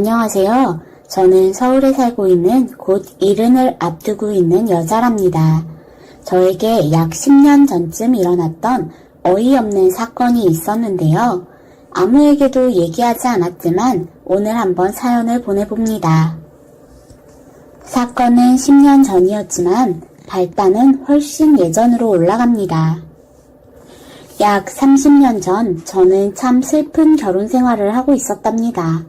안녕하세요. 저는 서울에 살고 있는 곧 이른을 앞두고 있는 여자랍니다. 저에게 약 10년 전쯤 일어났던 어이없는 사건이 있었는데요. 아무에게도 얘기하지 않았지만 오늘 한번 사연을 보내봅니다. 사건은 10년 전이었지만 발단은 훨씬 예전으로 올라갑니다. 약 30년 전 저는 참 슬픈 결혼 생활을 하고 있었답니다.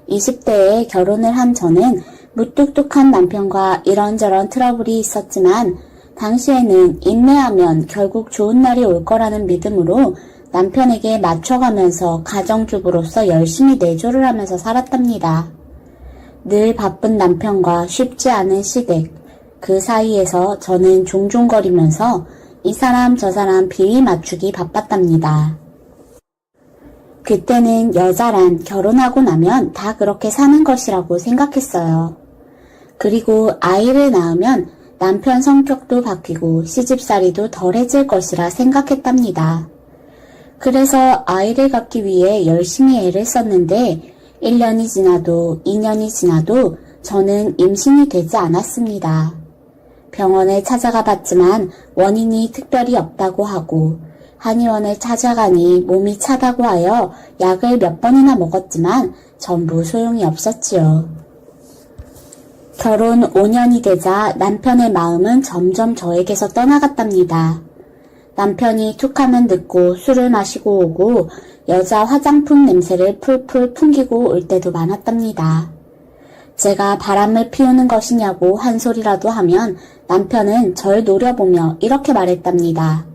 20대에 결혼을 한 저는 무뚝뚝한 남편과 이런저런 트러블이 있었지만 당시에는 인내하면 결국 좋은 날이 올 거라는 믿음으로 남편에게 맞춰가면서 가정주부로서 열심히 내조를 하면서 살았답니다. 늘 바쁜 남편과 쉽지 않은 시댁, 그 사이에서 저는 종종거리면서 이 사람 저 사람 비위 맞추기 바빴답니다. 그때는 여자란 결혼하고 나면 다 그렇게 사는 것이라고 생각했어요. 그리고 아이를 낳으면 남편 성격도 바뀌고 시집살이도 덜해질 것이라 생각했답니다. 그래서 아이를 갖기 위해 열심히 애를 썼는데 1년이 지나도 2년이 지나도 저는 임신이 되지 않았습니다. 병원에 찾아가 봤지만 원인이 특별히 없다고 하고 한의원을 찾아가니 몸이 차다고 하여 약을 몇 번이나 먹었지만 전부 소용이 없었지요. 결혼 5년이 되자 남편의 마음은 점점 저에게서 떠나갔답니다. 남편이 툭하면 늦고 술을 마시고 오고 여자 화장품 냄새를 풀풀 풍기고 올 때도 많았답니다. 제가 바람을 피우는 것이냐고 한 소리라도 하면 남편은 절 노려보며 이렇게 말했답니다.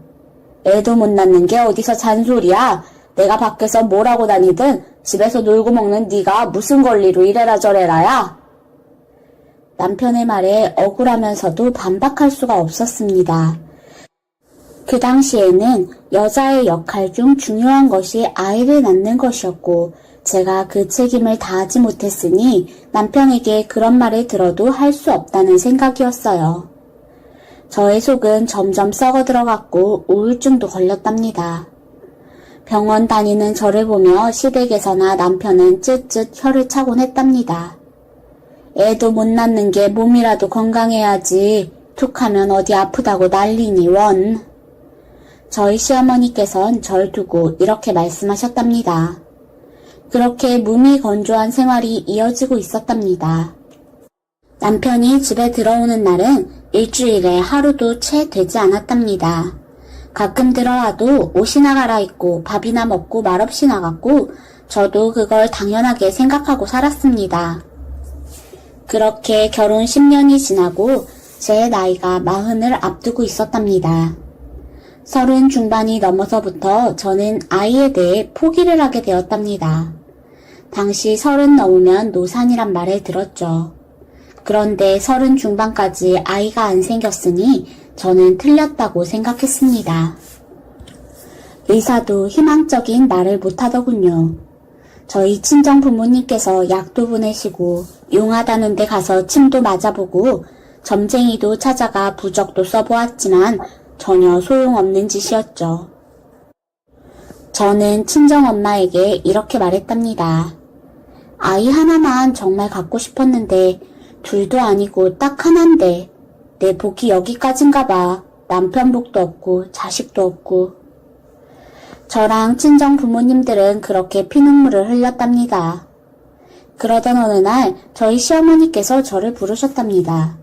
애도 못 낳는 게 어디서 잔소리야? 내가 밖에서 뭘 하고 다니든 집에서 놀고 먹는 네가 무슨 권리로 이래라 저래라야? 남편의 말에 억울하면서도 반박할 수가 없었습니다. 그 당시에는 여자의 역할 중 중요한 것이 아이를 낳는 것이었고 제가 그 책임을 다하지 못했으니 남편에게 그런 말을 들어도 할 수 없다는 생각이었어요. 저의 속은 점점 썩어 들어갔고 우울증도 걸렸답니다. 병원 다니는 저를 보며 시댁에서나 남편은 쯧쯧 혀를 차곤 했답니다. 애도 못 낳는 게 몸이라도 건강해야지 툭하면 어디 아프다고 난리니 원. 저희 시어머니께선 절 두고 이렇게 말씀하셨답니다. 그렇게 무미건조한 생활이 이어지고 있었답니다. 남편이 집에 들어오는 날은 일주일에 하루도 채 되지 않았답니다. 가끔 들어와도 옷이나 갈아입고 밥이나 먹고 말없이 나갔고 저도 그걸 당연하게 생각하고 살았습니다. 그렇게 결혼 10년이 지나고 제 나이가 40을 앞두고 있었답니다. 30 중반이 넘어서부터 저는 아이에 대해 포기를 하게 되었답니다. 당시 30 넘으면 노산이란 말을 들었죠. 그런데 30 중반까지 아이가 안 생겼으니 저는 틀렸다고 생각했습니다. 의사도 희망적인 말을 못하더군요. 저희 친정 부모님께서 약도 보내시고 용하다는 데 가서 침도 맞아보고 점쟁이도 찾아가 부적도 써보았지만 전혀 소용없는 짓이었죠. 저는 친정엄마에게 이렇게 말했답니다. 아이 하나만 정말 갖고 싶었는데 둘도 아니고 딱 하나인데 내 복이 여기까지인가 봐. 남편 복도 없고 자식도 없고. 저랑 친정 부모님들은 그렇게 피눈물을 흘렸답니다. 그러던 어느 날 저희 시어머니께서 저를 부르셨답니다.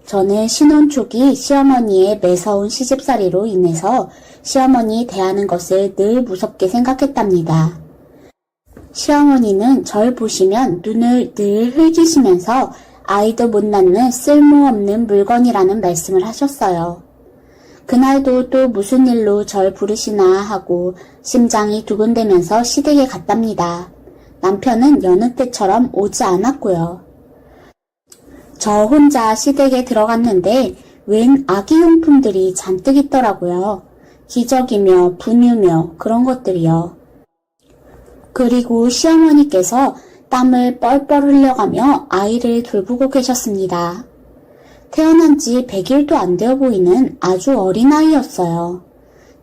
저는 신혼 초기 시어머니의 매서운 시집살이로 인해서 시어머니 대하는 것을 늘 무섭게 생각했답니다. 시어머니는 절 보시면 눈을 늘 흘기시면서 아이도 못 낳는 쓸모없는 물건이라는 말씀을 하셨어요. 그날도 또 무슨 일로 절 부르시나 하고 심장이 두근대면서 시댁에 갔답니다. 남편은 여느 때처럼 오지 않았고요. 저 혼자 시댁에 들어갔는데 웬 아기용품들이 잔뜩 있더라고요. 기저귀며 분유며 그런 것들이요. 그리고 시어머니께서 땀을 뻘뻘 흘려가며 아이를 돌보고 계셨습니다. 태어난 지 100일도 안 되어 보이는 아주 어린 아이였어요.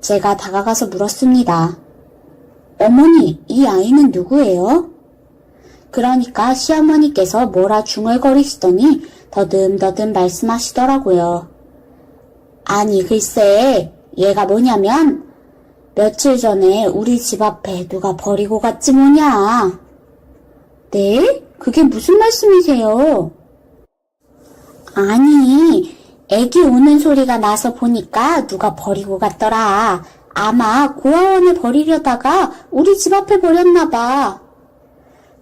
제가 다가가서 물었습니다. 어머니, 이 아이는 누구예요? 그러니까 시어머니께서 뭐라 중얼거리시더니 더듬더듬 말씀하시더라고요. 아니 글쎄 얘가 뭐냐면 며칠 전에 우리 집 앞에 누가 버리고 갔지 뭐냐. 네? 그게 무슨 말씀이세요? 아니 애기 우는 소리가 나서 보니까 누가 버리고 갔더라. 아마 고아원에 버리려다가 우리 집 앞에 버렸나 봐.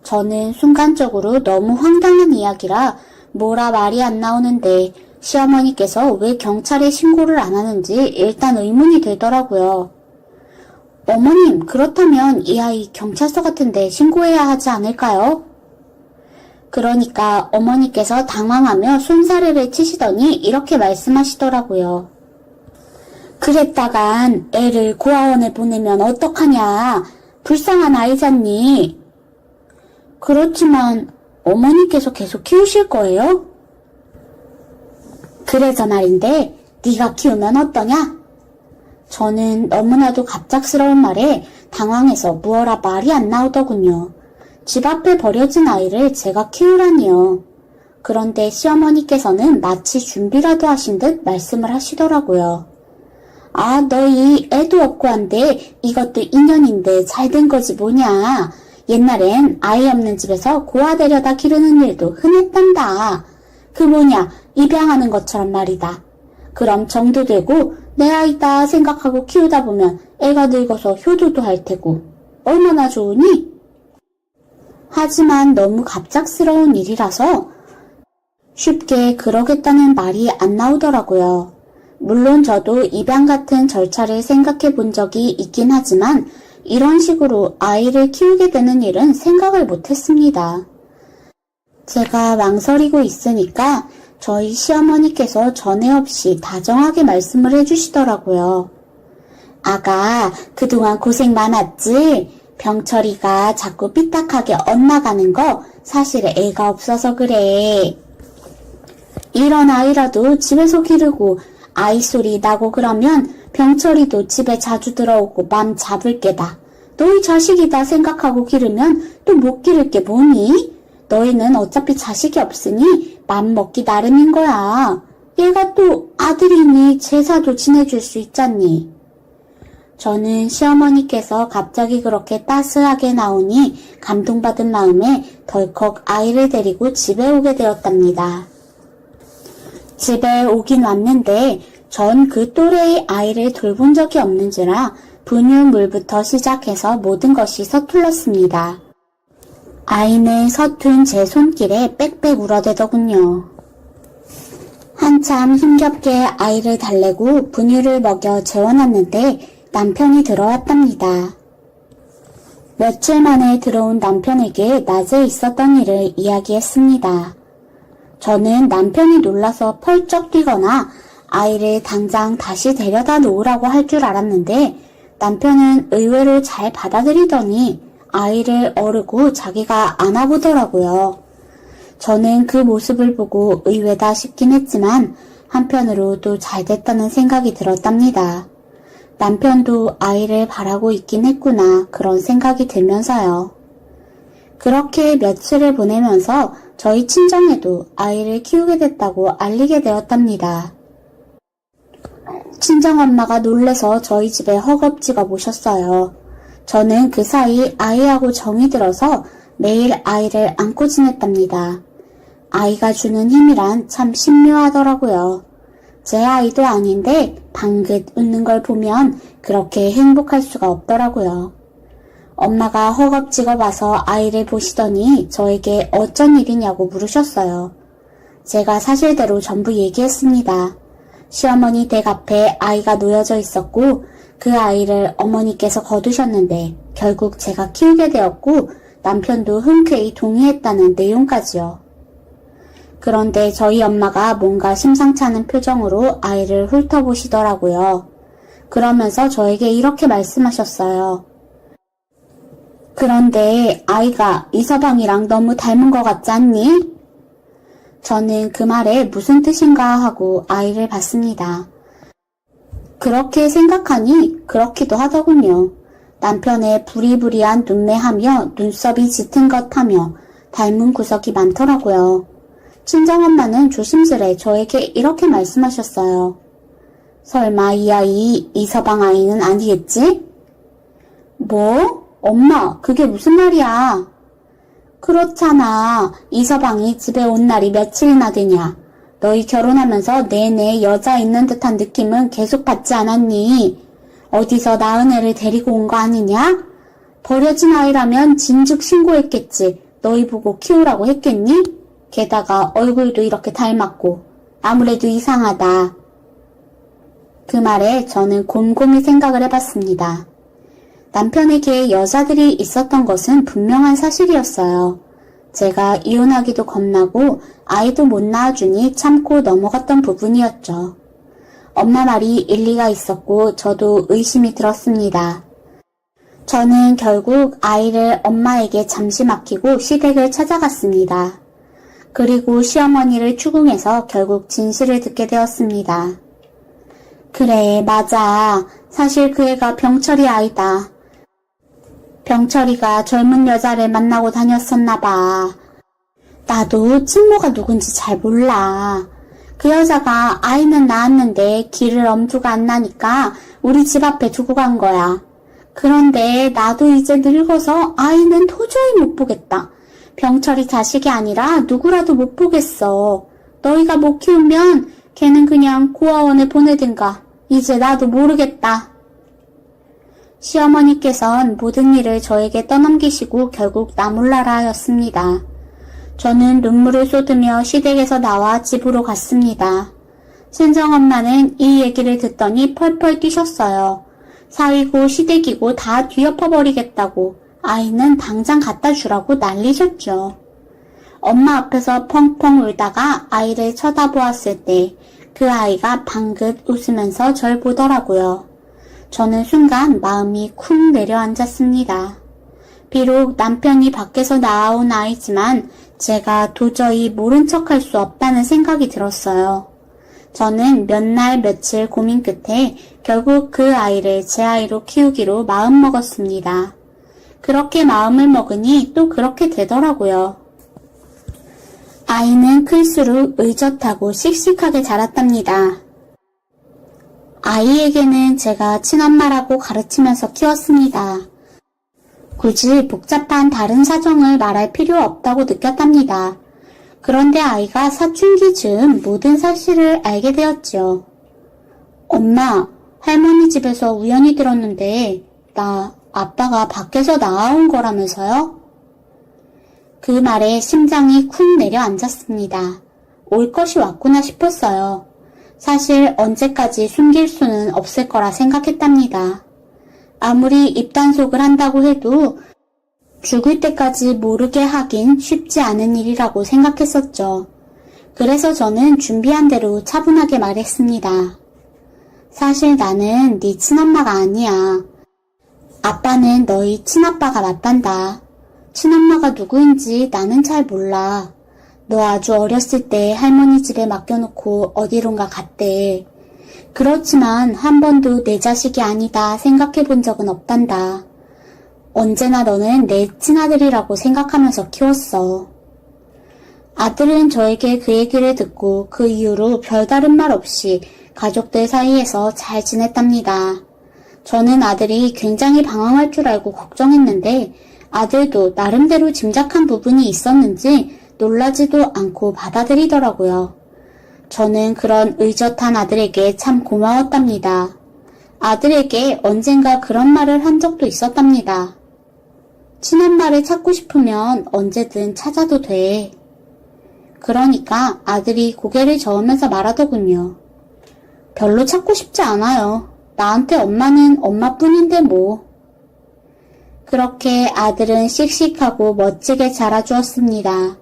저는 순간적으로 너무 황당한 이야기라 뭐라 말이 안 나오는데 시어머니께서 왜 경찰에 신고를 안 하는지 일단 의문이 들더라고요. 어머님, 그렇다면 이 아이 경찰서 같은 데 신고해야 하지 않을까요? 그러니까 어머니께서 당황하며 손사래를 치시더니 이렇게 말씀하시더라고요. 그랬다간 애를 고아원에 보내면 어떡하냐. 불쌍한 아이잖니. 그렇지만 어머니께서 계속 키우실 거예요? 그래서 말인데 네가 키우면 어떠냐? 저는 너무나도 갑작스러운 말에 당황해서 무어라 말이 안 나오더군요. 집 앞에 버려진 아이를 제가 키우라니요. 그런데 시어머니께서는 마치 준비라도 하신 듯 말씀을 하시더라고요. 아, 너희 애도 없고 한데 이것도 인연인데 잘된 거지 뭐냐. 옛날엔 아이 없는 집에서 고아 데려다 기르는 일도 흔했단다. 그 뭐냐, 입양하는 것처럼 말이다. 그럼 정도 되고 내 아이다 생각하고 키우다 보면 애가 늙어서 효도도 할 테고 얼마나 좋으니? 하지만 너무 갑작스러운 일이라서 쉽게 그러겠다는 말이 안 나오더라고요. 물론 저도 입양 같은 절차를 생각해 본 적이 있긴 하지만 이런 식으로 아이를 키우게 되는 일은 생각을 못 했습니다. 제가 망설이고 있으니까 저희 시어머니께서 전에 없이 다정하게 말씀을 해주시더라고요. 아가, 그동안 고생 많았지? 병철이가 자꾸 삐딱하게 엇나가는 거 사실 애가 없어서 그래. 이런 아이라도 집에서 기르고 아이 소리 나고 그러면 병철이도 집에 자주 들어오고 맘 잡을 게다. 너희 자식이다 생각하고 기르면 또 못 기를 게 뭐니? 너희는 어차피 자식이 없으니 맘 먹기 나름인 거야. 얘가 또 아들이니 제사도 지내줄 수 있잖니. 저는 시어머니께서 갑자기 그렇게 따스하게 나오니 감동받은 마음에 덜컥 아이를 데리고 집에 오게 되었답니다. 집에 오긴 왔는데 전 그 또래의 아이를 돌본 적이 없는지라 분유물부터 시작해서 모든 것이 서툴렀습니다. 아이는 서툰 제 손길에 빽빽 울어대더군요. 한참 힘겹게 아이를 달래고 분유를 먹여 재워놨는데 남편이 들어왔답니다. 며칠 만에 들어온 남편에게 낮에 있었던 일을 이야기했습니다. 저는 남편이 놀라서 펄쩍 뛰거나 아이를 당장 다시 데려다 놓으라고 할 줄 알았는데 남편은 의외로 잘 받아들이더니 아이를 어르고 자기가 안아보더라고요. 저는 그 모습을 보고 의외다 싶긴 했지만 한편으로 또 잘됐다는 생각이 들었답니다. 남편도 아이를 바라고 있긴 했구나 그런 생각이 들면서요. 그렇게 며칠을 보내면서 저희 친정에도 아이를 키우게 됐다고 알리게 되었답니다. 친정엄마가 놀래서 저희 집에 허겁지겁 오셨어요. 저는 그 사이 아이하고 정이 들어서 매일 아이를 안고 지냈답니다. 아이가 주는 힘이란 참 신묘하더라고요. 제 아이도 아닌데 방긋 웃는 걸 보면 그렇게 행복할 수가 없더라고요. 엄마가 허겁지겁 와서 아이를 보시더니 저에게 어쩐 일이냐고 물으셨어요. 제가 사실대로 전부 얘기했습니다. 시어머니 댁 앞에 아이가 놓여져 있었고 그 아이를 어머니께서 거두셨는데 결국 제가 키우게 되었고 남편도 흔쾌히 동의했다는 내용까지요. 그런데 저희 엄마가 뭔가 심상치 않은 표정으로 아이를 훑어보시더라고요. 그러면서 저에게 이렇게 말씀하셨어요. 그런데 아이가 이서방이랑 너무 닮은 것 같지 않니? 저는 그 말에 무슨 뜻인가 하고 아이를 봤습니다. 그렇게 생각하니 그렇기도 하더군요. 남편의 부리부리한 눈매하며 눈썹이 짙은 것 하며 닮은 구석이 많더라고요. 친정엄마는 조심스레 저에게 이렇게 말씀하셨어요. 설마 이 아이 이서방 아이는 아니겠지? 뭐? 엄마, 그게 무슨 말이야? 그렇잖아. 이서방이 집에 온 날이 며칠이나 되냐. 너희 결혼하면서 내내 여자 있는 듯한 느낌은 계속 받지 않았니? 어디서 낳은 애를 데리고 온 거 아니냐? 버려진 아이라면 진즉 신고했겠지. 너희 보고 키우라고 했겠니? 게다가 얼굴도 이렇게 닮았고 아무래도 이상하다. 그 말에 저는 곰곰이 생각을 해봤습니다. 남편에게 여자들이 있었던 것은 분명한 사실이었어요. 제가 이혼하기도 겁나고 아이도 못 낳아주니 참고 넘어갔던 부분이었죠. 엄마 말이 일리가 있었고 저도 의심이 들었습니다. 저는 결국 아이를 엄마에게 잠시 맡기고 시댁을 찾아갔습니다. 그리고 시어머니를 추궁해서 결국 진실을 듣게 되었습니다. 그래, 맞아. 사실 그 애가 병철이 아이다. 병철이가 젊은 여자를 만나고 다녔었나 봐. 나도 친모가 누군지 잘 몰라. 그 여자가 아이는 낳았는데 길을 엄두가 안 나니까 우리 집 앞에 두고 간 거야. 그런데 나도 이제 늙어서 아이는 도저히 못 보겠다. 병철이 자식이 아니라 누구라도 못 보겠어. 너희가 못 키우면 걔는 그냥 고아원에 보내든가. 이제 나도 모르겠다. 시어머니께선 모든 일을 저에게 떠넘기시고 결국 나몰라라 하였습니다. 저는 눈물을 쏟으며 시댁에서 나와 집으로 갔습니다. 친정엄마는 이 얘기를 듣더니 펄펄 뛰셨어요. 사위고 시댁이고 다 뒤엎어버리겠다고 아이는 당장 갖다 주라고 난리셨죠. 엄마 앞에서 펑펑 울다가 아이를 쳐다보았을 때 그 아이가 방긋 웃으면서 절 보더라고요. 저는 순간 마음이 쿵 내려앉았습니다. 비록 남편이 밖에서 낳아온 아이지만 제가 도저히 모른 척할 수 없다는 생각이 들었어요. 저는 몇 날 며칠 고민 끝에 결국 그 아이를 제 아이로 키우기로 마음먹었습니다. 그렇게 마음을 먹으니 또 그렇게 되더라고요. 아이는 클수록 의젓하고 씩씩하게 자랐답니다. 아이에게는 제가 친엄마라고 가르치면서 키웠습니다. 굳이 복잡한 다른 사정을 말할 필요 없다고 느꼈답니다. 그런데 아이가 사춘기 즈음 모든 사실을 알게 되었지요. 엄마, 할머니 집에서 우연히 들었는데 나 아빠가 밖에서 나와온 거라면서요? 그 말에 심장이 쿵 내려앉았습니다. 올 것이 왔구나 싶었어요. 사실 언제까지 숨길 수는 없을 거라 생각했답니다. 아무리 입단속을 한다고 해도 죽을 때까지 모르게 하긴 쉽지 않은 일이라고 생각했었죠. 그래서 저는 준비한 대로 차분하게 말했습니다. 사실 나는 네 친엄마가 아니야. 아빠는 너희 친아빠가 맞단다. 친엄마가 누구인지 나는 잘 몰라. 너 아주 어렸을 때 할머니 집에 맡겨놓고 어디론가 갔대. 그렇지만 한 번도 내 자식이 아니다 생각해 본 적은 없단다. 언제나 너는 내 친아들이라고 생각하면서 키웠어. 아들은 저에게 그 얘기를 듣고 그 이후로 별다른 말 없이 가족들 사이에서 잘 지냈답니다. 저는 아들이 굉장히 방황할 줄 알고 걱정했는데 아들도 나름대로 짐작한 부분이 있었는지 놀라지도 않고 받아들이더라고요. 저는 그런 의젓한 아들에게 참 고마웠답니다. 아들에게 언젠가 그런 말을 한 적도 있었답니다. 친엄마를 찾고 싶으면 언제든 찾아도 돼. 그러니까 아들이 고개를 저으면서 말하더군요. 별로 찾고 싶지 않아요. 나한테 엄마는 엄마뿐인데 뭐. 그렇게 아들은 씩씩하고 멋지게 자라주었습니다.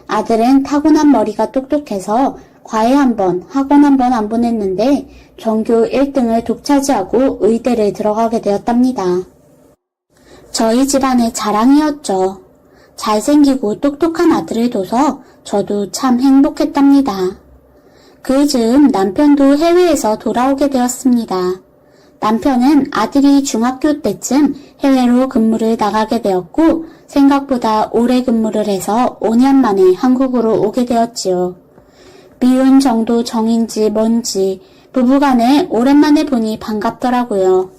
아들은 타고난 머리가 똑똑해서 과외 한 번, 학원 한 번 안 보냈는데 전교 1등을 독차지하고 의대를 들어가게 되었답니다. 저희 집안의 자랑이었죠. 잘생기고 똑똑한 아들을 둬서 저도 참 행복했답니다. 그 즈음 남편도 해외에서 돌아오게 되었습니다. 남편은 아들이 중학교 때쯤 해외로 근무를 나가게 되었고 생각보다 오래 근무를 해서 5년 만에 한국으로 오게 되었지요. 미운 정도 정인지 뭔지 부부간에 오랜만에 보니 반갑더라고요.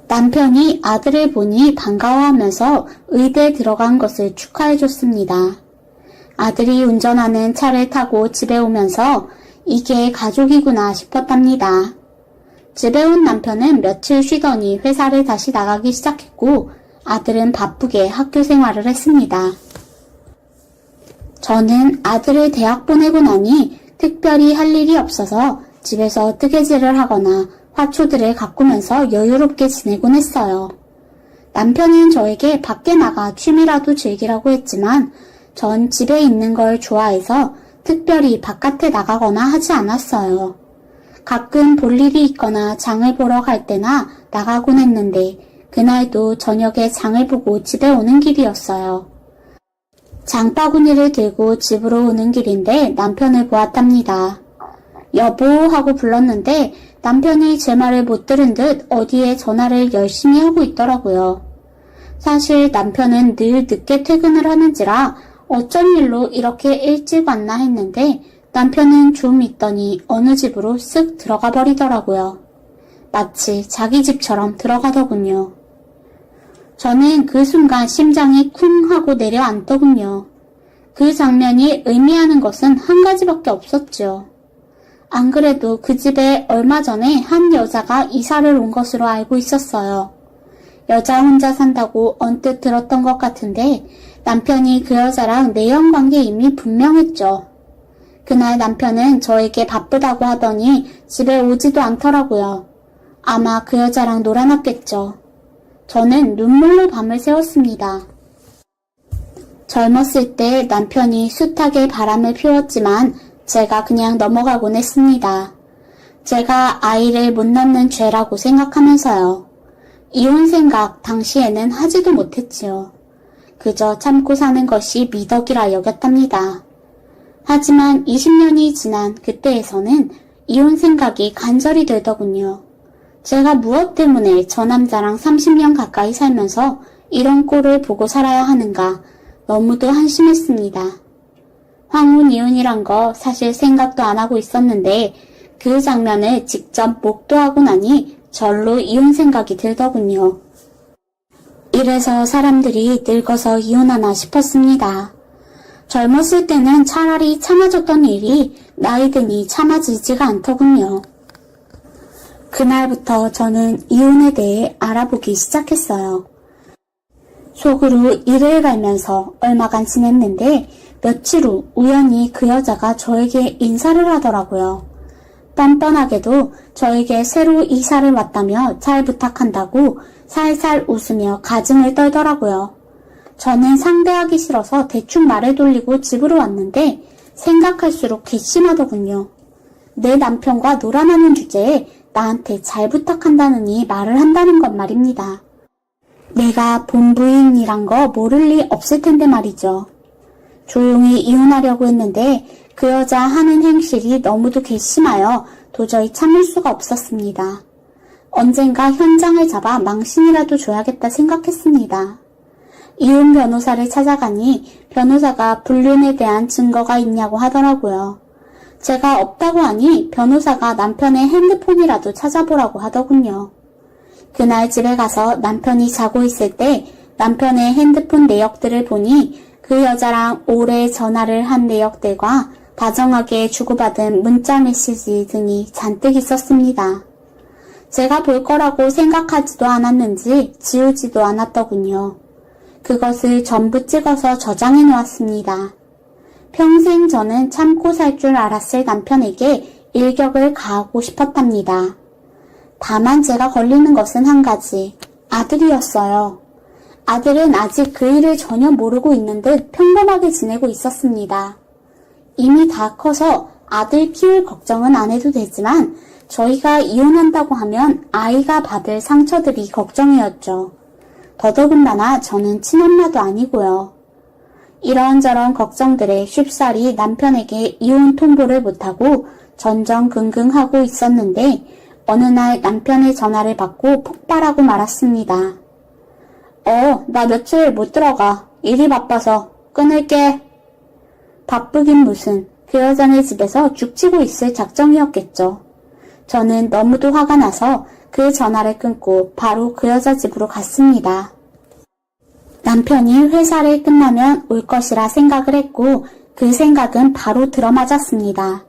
남편이 아들을 보니 반가워하면서 의대에 들어간 것을 축하해줬습니다. 아들이 운전하는 차를 타고 집에 오면서 이게 가족이구나 싶었답니다. 집에 온 남편은 며칠 쉬더니 회사를 다시 나가기 시작했고 아들은 바쁘게 학교 생활을 했습니다. 저는 아들을 대학 보내고 나니 특별히 할 일이 없어서 집에서 뜨개질을 하거나 화초들을 가꾸면서 여유롭게 지내곤 했어요. 남편은 저에게 밖에 나가 취미라도 즐기라고 했지만 전 집에 있는 걸 좋아해서 특별히 바깥에 나가거나 하지 않았어요. 가끔 볼 일이 있거나 장을 보러 갈 때나 나가곤 했는데 그날도 저녁에 장을 보고 집에 오는 길이었어요. 장바구니를 들고 집으로 오는 길인데 남편을 보았답니다. 여보 하고 불렀는데 남편이 제 말을 못 들은 듯 어디에 전화를 열심히 하고 있더라고요. 사실 남편은 늘 늦게 퇴근을 하는지라 어쩐 일로 이렇게 일찍 왔나 했는데 남편은 좀 있더니 어느 집으로 쓱 들어가 버리더라고요. 마치 자기 집처럼 들어가더군요. 저는 그 순간 심장이 쿵 하고 내려앉더군요. 그 장면이 의미하는 것은 한 가지밖에 없었죠. 안 그래도 그 집에 얼마 전에 한 여자가 이사를 온 것으로 알고 있었어요. 여자 혼자 산다고 언뜻 들었던 것 같은데 남편이 그 여자랑 내연 관계임이 분명했죠. 그날 남편은 저에게 바쁘다고 하더니 집에 오지도 않더라고요. 아마 그 여자랑 놀아놨겠죠. 저는 눈물로 밤을 새웠습니다. 젊었을 때 남편이 숱하게 바람을 피웠지만 제가 그냥 넘어가곤 했습니다. 제가 아이를 못 낳는 죄라고 생각하면서요. 이혼 생각 당시에는 하지도 못했지요. 그저 참고 사는 것이 미덕이라 여겼답니다. 하지만 20년이 지난 그때에서는 이혼 생각이 간절히 들더군요. 제가 무엇 때문에 저 남자랑 30년 가까이 살면서 이런 꼴을 보고 살아야 하는가 너무도 한심했습니다. 황혼 이혼이란 거 사실 생각도 안 하고 있었는데 그 장면을 직접 목도하고 나니 절로 이혼 생각이 들더군요. 이래서 사람들이 늙어서 이혼하나 싶었습니다. 젊었을 때는 차라리 참아줬던 일이 나이 드니 참아지지가 않더군요. 그날부터 저는 이혼에 대해 알아보기 시작했어요. 속으로 이를 갈면서 얼마간 지냈는데 며칠 후 우연히 그 여자가 저에게 인사를 하더라고요. 뻔뻔하게도 저에게 새로 이사를 왔다며 잘 부탁한다고 살살 웃으며 가증을 떨더라고요. 저는 상대하기 싫어서 대충 말을 돌리고 집으로 왔는데 생각할수록 괘씸하더군요. 내 남편과 놀아나는 주제에 나한테 잘 부탁한다느니 말을 한다는 것 말입니다. 내가 본부인이란 거 모를 리 없을 텐데 말이죠. 조용히 이혼하려고 했는데 그 여자 하는 행실이 너무도 괘씸하여 도저히 참을 수가 없었습니다. 언젠가 현장을 잡아 망신이라도 줘야겠다 생각했습니다. 이혼 변호사를 찾아가니 변호사가 불륜에 대한 증거가 있냐고 하더라고요. 제가 없다고 하니 변호사가 남편의 핸드폰이라도 찾아보라고 하더군요. 그날 집에 가서 남편이 자고 있을 때 남편의 핸드폰 내역들을 보니 그 여자랑 오래 전화를 한 내역들과 다정하게 주고받은 문자 메시지 등이 잔뜩 있었습니다. 제가 볼 거라고 생각하지도 않았는지 지우지도 않았더군요. 그것을 전부 찍어서 저장해 놓았습니다. 평생 저는 참고 살 줄 알았을 남편에게 일격을 가하고 싶었답니다. 다만 제가 걸리는 것은 한 가지, 아들이었어요. 아들은 아직 그 일을 전혀 모르고 있는 듯 평범하게 지내고 있었습니다. 이미 다 커서 아들 키울 걱정은 안 해도 되지만 저희가 이혼한다고 하면 아이가 받을 상처들이 걱정이었죠. 더더군다나 저는 친엄마도 아니고요. 이런저런 걱정들에 쉽사리 남편에게 이혼 통보를 못하고 전전긍긍하고 있었는데 어느 날 남편의 전화를 받고 폭발하고 말았습니다. 나 며칠 못 들어가. 일이 바빠서. 끊을게. 바쁘긴 무슨. 그 여자네 집에서 죽치고 있을 작정이었겠죠. 저는 너무도 화가 나서 그 전화를 끊고 바로 그 여자 집으로 갔습니다. 남편이 회사를 끝나면 올 것이라 생각을 했고 그 생각은 바로 들어맞았습니다.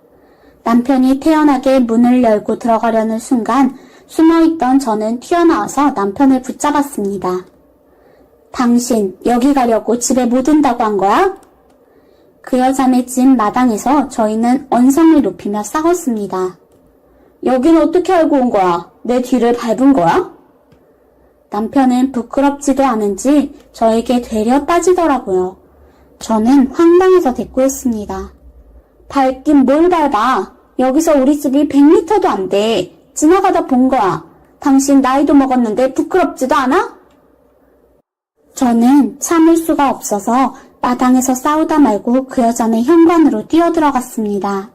남편이 태연하게 문을 열고 들어가려는 순간 숨어있던 저는 튀어나와서 남편을 붙잡았습니다. 당신 여기 가려고 집에 못 온다고 한 거야? 그 여자네 집 마당에서 저희는 언성을 높이며 싸웠습니다. 여긴 어떻게 알고 온 거야? 내 뒤를 밟은 거야? 남편은 부끄럽지도 않은지 저에게 되려 빠지더라고요. 저는 황당해서 대꾸했습니다. 밟긴 뭘 밟아? 여기서 우리 집이 100m도 안 돼. 지나가다 본 거야. 당신 나이도 먹었는데 부끄럽지도 않아? 저는 참을 수가 없어서 마당에서 싸우다 말고 그 여자네 현관으로 뛰어들어갔습니다.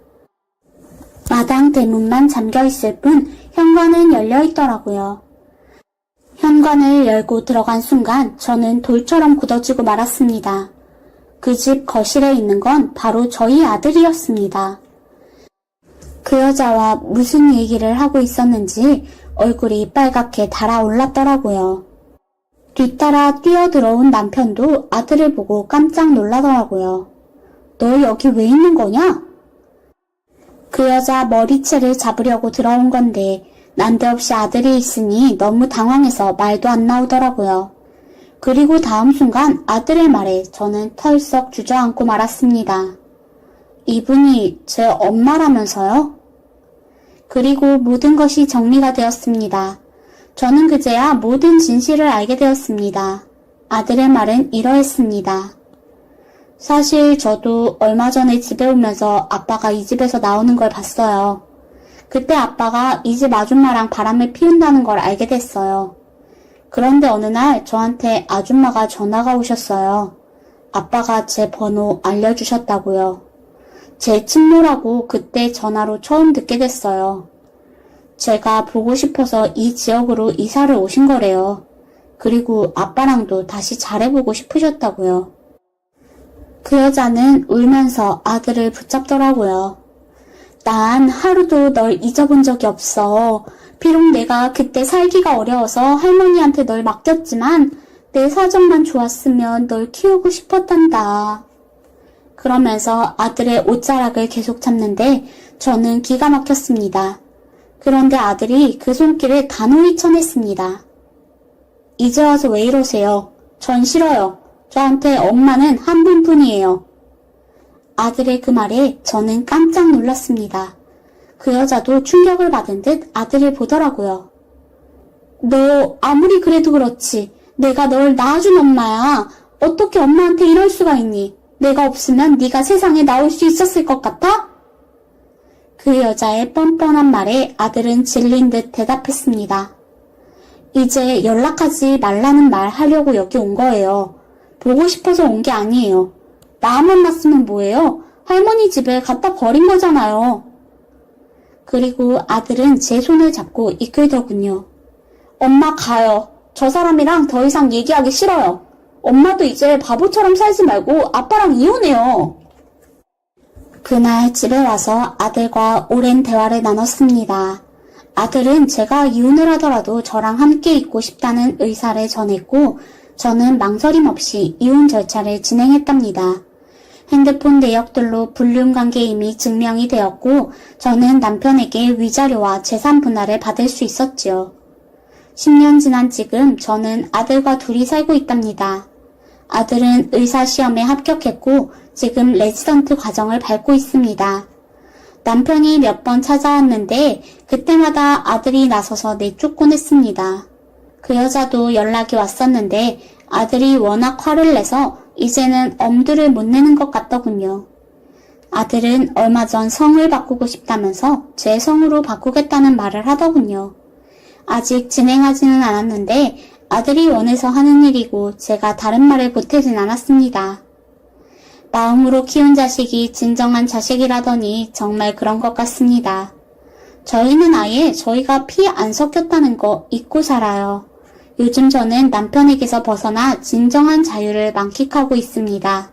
마당 대문만 잠겨있을 뿐 현관은 열려있더라고요. 현관을 열고 들어간 순간 저는 돌처럼 굳어지고 말았습니다. 그 집 거실에 있는 건 바로 저희 아들이었습니다. 그 여자와 무슨 얘기를 하고 있었는지 얼굴이 빨갛게 달아올랐더라고요. 뒤따라 뛰어들어온 남편도 아들을 보고 깜짝 놀라더라고요. 너 여기 왜 있는 거냐? 그 여자 머리채를 잡으려고 들어온 건데 난데없이 아들이 있으니 너무 당황해서 말도 안 나오더라고요. 그리고 다음 순간 아들의 말에 저는 털썩 주저앉고 말았습니다. 이분이 제 엄마라면서요? 그리고 모든 것이 정리가 되었습니다. 저는 그제야 모든 진실을 알게 되었습니다. 아들의 말은 이러했습니다. 사실 저도 얼마 전에 집에 오면서 아빠가 이 집에서 나오는 걸 봤어요. 그때 아빠가 이 집 아줌마랑 바람을 피운다는 걸 알게 됐어요. 그런데 어느 날 저한테 아줌마가 전화가 오셨어요. 아빠가 제 번호 알려주셨다고요. 제 친모라고 그때 전화로 처음 듣게 됐어요. 제가 보고 싶어서 이 지역으로 이사를 오신 거래요. 그리고 아빠랑도 다시 잘해보고 싶으셨다고요. 그 여자는 울면서 아들을 붙잡더라고요. 난 하루도 널 잊어본 적이 없어. 비록 내가 그때 살기가 어려워서 할머니한테 널 맡겼지만 내 사정만 좋았으면 널 키우고 싶었단다. 그러면서 아들의 옷자락을 계속 잡는데 저는 기가 막혔습니다. 그런데 아들이 그 손길을 단호히 쳐냈습니다. 이제 와서 왜 이러세요? 전 싫어요. 저한테 엄마는 한 분뿐이에요. 아들의 그 말에 저는 깜짝 놀랐습니다. 그 여자도 충격을 받은 듯 아들을 보더라고요. 너 아무리 그래도 그렇지. 내가 널 낳아준 엄마야. 어떻게 엄마한테 이럴 수가 있니? 내가 없으면 네가 세상에 나올 수 있었을 것 같아? 그 여자의 뻔뻔한 말에 아들은 질린 듯 대답했습니다. 이제 연락하지 말라는 말 하려고 여기 온 거예요. 보고 싶어서 온 게 아니에요. 마음만 났으면 뭐예요? 할머니 집에 갖다 버린 거잖아요. 그리고 아들은 제 손을 잡고 이끌더군요. 엄마 가요. 저 사람이랑 더 이상 얘기하기 싫어요. 엄마도 이제 바보처럼 살지 말고 아빠랑 이혼해요. 그날 집에 와서 아들과 오랜 대화를 나눴습니다. 아들은 제가 이혼을 하더라도 저랑 함께 있고 싶다는 의사를 전했고 저는 망설임 없이 이혼 절차를 진행했답니다. 핸드폰 내역들로 불륜관계 이미 증명이 되었고 저는 남편에게 위자료와 재산 분할을 받을 수 있었지요. 10년 지난 지금 저는 아들과 둘이 살고 있답니다. 아들은 의사시험에 합격했고 지금 레지던트 과정을 밟고 있습니다. 남편이 몇 번 찾아왔는데 그때마다 아들이 나서서 내쫓곤 했습니다. 그 여자도 연락이 왔었는데 아들이 워낙 화를 내서 이제는 엄두를 못 내는 것 같더군요. 아들은 얼마 전 성을 바꾸고 싶다면서 제 성으로 바꾸겠다는 말을 하더군요. 아직 진행하지는 않았는데 아들이 원해서 하는 일이고 제가 다른 말을 보태진 않았습니다. 마음으로 키운 자식이 진정한 자식이라더니 정말 그런 것 같습니다. 저희는 아예 저희가 피 안 섞였다는 거 잊고 살아요. 요즘 저는 남편에게서 벗어나 진정한 자유를 만끽하고 있습니다.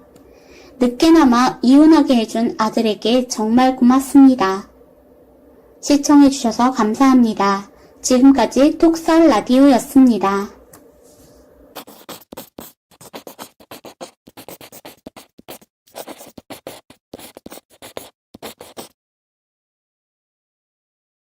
늦게나마 이혼하게 해준 아들에게 정말 고맙습니다. 시청해주셔서 감사합니다. 지금까지 톡썰 라디오였습니다.